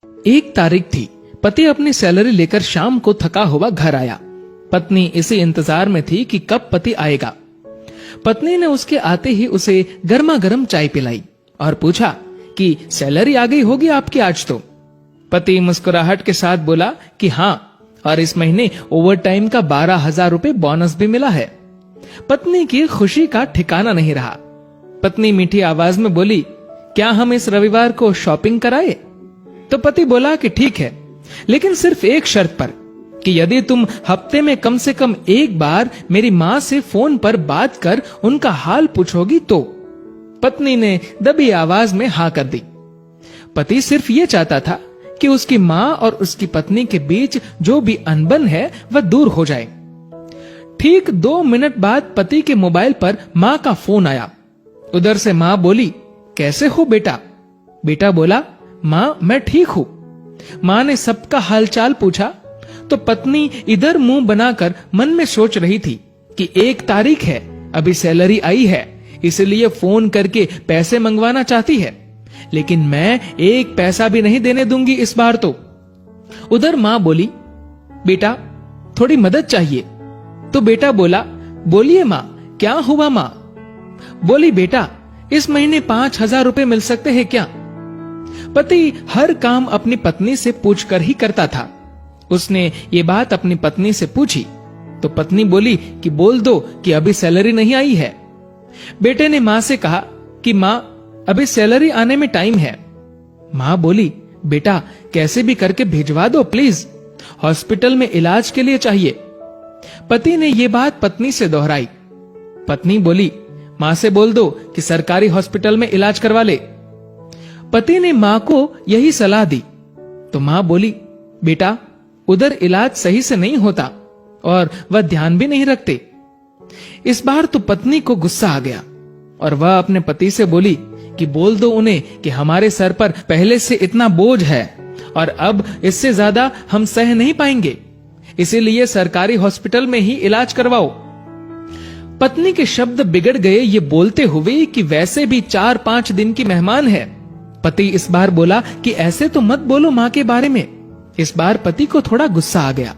एक तारीख थी। पति अपनी सैलरी लेकर शाम को थका हुआ घर आया। पत्नी इसी इंतजार में थी कि कब पति आएगा। पत्नी ने उसके आते ही उसे गर्मा गर्म चाय पिलाई और पूछा कि सैलरी आ गई होगी आपकी आज तो। पति मुस्कुराहट के साथ बोला कि हाँ, और इस महीने ओवर टाइम का 12,000 रुपए बोनस भी मिला है। पत्नी की खुशी का ठिकाना नहीं रहा। पत्नी मीठी आवाज में बोली, क्या हम इस रविवार को शॉपिंग कराए? तो पति बोला कि ठीक है, लेकिन सिर्फ एक शर्त पर, कि यदि तुम हफ्ते में कम से कम एक बार मेरी माँ से फोन पर बात कर उनका हाल पूछोगी तो। पत्नी ने दबी आवाज में हाँ कर दी। पति सिर्फ ये चाहता था कि उसकी माँ और उसकी पत्नी के बीच जो भी अनबन है वह दूर हो जाए। ठीक 2 मिनट बाद पति के मोबाइल पर माँ का फोन आया। उधर से माँ बोली, कैसे हो बेटा? बेटा बोला, माँ मैं ठीक हूं। माँ ने सबका हालचाल पूछा तो पत्नी इधर मुंह बनाकर मन में सोच रही थी कि 1 तारीख है, अभी सैलरी आई है, इसलिए फोन करके पैसे मंगवाना चाहती है, लेकिन मैं 1 पैसा भी नहीं देने दूंगी इस बार तो। उधर माँ बोली, बेटा थोड़ी मदद चाहिए। तो बेटा बोला, बोलिए माँ, क्या हुआ माँ? बोली, बेटा इस महीने 5,000 रुपए मिल सकते हैं क्या? पति हर काम अपनी पत्नी से पूछकर ही करता था। उसने ये बात अपनी पत्नी से पूछी तो पत्नी बोली कि बोल दो कि अभी सैलरी नहीं आई है। बेटे ने माँ से कहा कि माँ अभी सैलरी आने में टाइम है। माँ बोली, बेटा कैसे भी करके भिजवा दो प्लीज, हॉस्पिटल में इलाज के लिए चाहिए। पति ने ये बात पत्नी से दोहराई। पत्नी बोली, माँ से बोल दो कि सरकारी हॉस्पिटल में इलाज करवा ले। पति ने माँ को यही सलाह दी तो माँ बोली, बेटा उधर इलाज सही से नहीं होता और वह ध्यान भी नहीं रखते। इस बार तो पत्नी को गुस्सा आ गया और वह अपने पति से बोली कि बोल दो उन्हें कि हमारे सर पर पहले से इतना बोझ है और अब इससे ज्यादा हम सह नहीं पाएंगे, इसीलिए सरकारी हॉस्पिटल में ही इलाज करवाओ। पत्नी के शब्द बिगड़ गए ये बोलते हुए कि वैसे भी 4-5 दिन की मेहमान है। पति इस बार बोला कि ऐसे तो मत बोलो माँ के बारे में। इस बार पति को थोड़ा गुस्सा आ गया,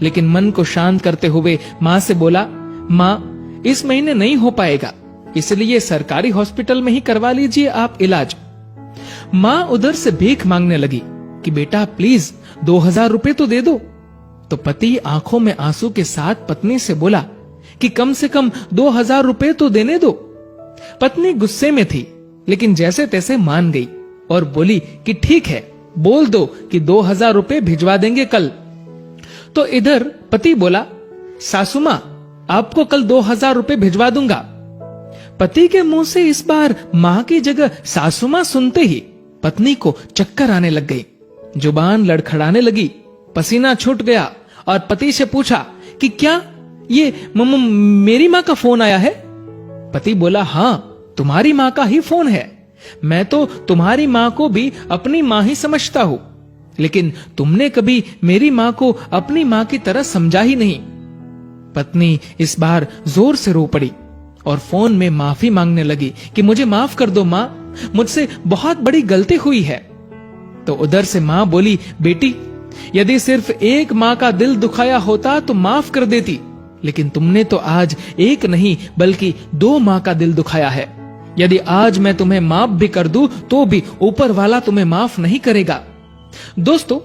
लेकिन मन को शांत करते हुए माँ से बोला, माँ इस महीने नहीं हो पाएगा, इसलिए सरकारी हॉस्पिटल में ही करवा लीजिए आप इलाज। माँ उधर से भीख मांगने लगी कि बेटा प्लीज 2,000 रुपए तो दे दो। तो पति आंखों में आंसू के साथ पत्नी से बोला कि कम से कम 2,000 रुपए तो देने दो। पत्नी गुस्से में थी, लेकिन जैसे तैसे मान गई और बोली कि ठीक है, बोल दो कि 2,000 रुपए भिजवा देंगे कल। तो इधर पति बोला, सासू माँ आपको कल 2,000 रुपए भिजवा दूंगा। पति के मुंह से इस बार माँ की जगह सासू माँ सुनते ही पत्नी को चक्कर आने लग गई, जुबान लड़खड़ाने लगी, पसीना छूट गया और पति से पूछा कि क्या ये मेरी माँ का फोन आया है? पति बोला, हाँ तुम्हारी माँ का ही फोन है। मैं तो तुम्हारी माँ को भी अपनी माँ ही समझता हूँ, लेकिन तुमने कभी मेरी माँ को अपनी माँ की तरह समझा ही नहीं। पत्नी इस बार जोर से रो पड़ी और फोन में माफी मांगने लगी कि मुझे माफ कर दो माँ, मुझसे बहुत बड़ी गलती हुई है। तो उधर से माँ बोली, बेटी यदि सिर्फ एक माँ का दिल दुखाया होता तो माफ कर देती, लेकिन तुमने तो आज एक नहीं बल्कि 2 माँ का दिल दुखाया है। यदि आज मैं तुम्हें माफ भी कर दूं तो भी ऊपर वाला तुम्हें माफ नहीं करेगा। दोस्तों,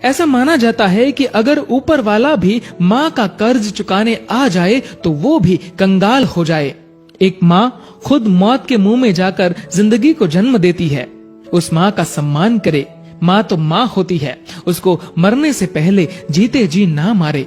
ऐसा माना जाता है कि अगर ऊपर वाला भी माँ का कर्ज चुकाने आ जाए तो वो भी कंगाल हो जाए। एक माँ खुद मौत के मुंह में जाकर जिंदगी को जन्म देती है। उस माँ का सम्मान करे। माँ तो माँ होती है, उसको मरने से पहले जीते जी ना मारे।